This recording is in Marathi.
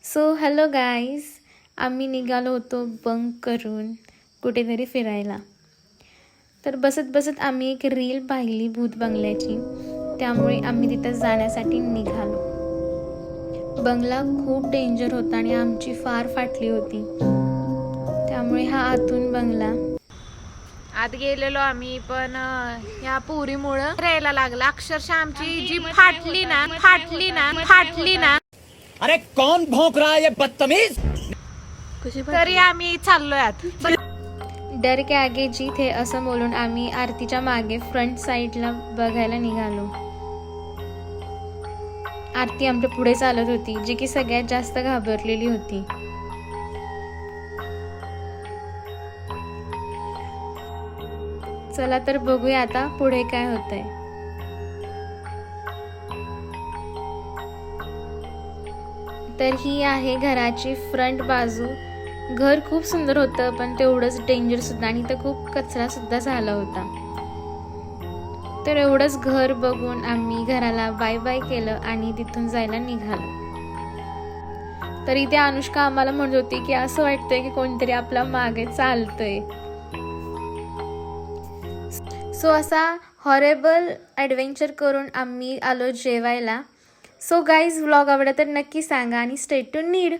सो हॅलो गाईज, आम्ही निघालो होतो बंक करून कुठेतरी फिरायला. तर बसत बसत आम्ही एक रील पाहिली भूत बंगल्याची, त्यामुळे आम्ही तिथं जाण्यासाठी निघालो. बंगला खूप डेंजर होता आणि आमची फार फाटली होती, त्यामुळे हा आतून बंगला. आत गेलेलो आम्ही, पण या पोरीमुळं राहायला लागला. अक्षरशः आमची जी फाटली ना. अरे कौन भौंक रहा है ये बदतमीज. तरी आम्ही चाललोय आत. डर के आगे जीत है असं बोलून आम्ही आरतीच्या मागे फ्रंट साईडला बघायला निघालो. आरती आमच्या पुढे चालत होती, जी की सगळ्यात जास्त घाबरलेली होती. चला तर बघूया आता पुढे काय होतंय. तर ही आहे घराची फ्रंट बाजू. घर खूप सुंदर होतं, पण तेवढंच डेंजर सुद्धा, आणि तर खूप कचरा सुद्धा झाला होता. तर एवढंच घर बघून आम्ही घराला बाय बाय केलं आणि तिथून जायला निघालो. तर इथे अनुष्का आम्हाला म्हणत होती की असं वाटतंय की कोणतरी आपल्या मागे चालतंय. सो असा हॉरेबल ॲडव्हेंचर करून आम्ही आलो जेवायला. सो गाईज, व्लॉग आवडला तर नक्की सांगा आणि स्टे ट्यून्ड.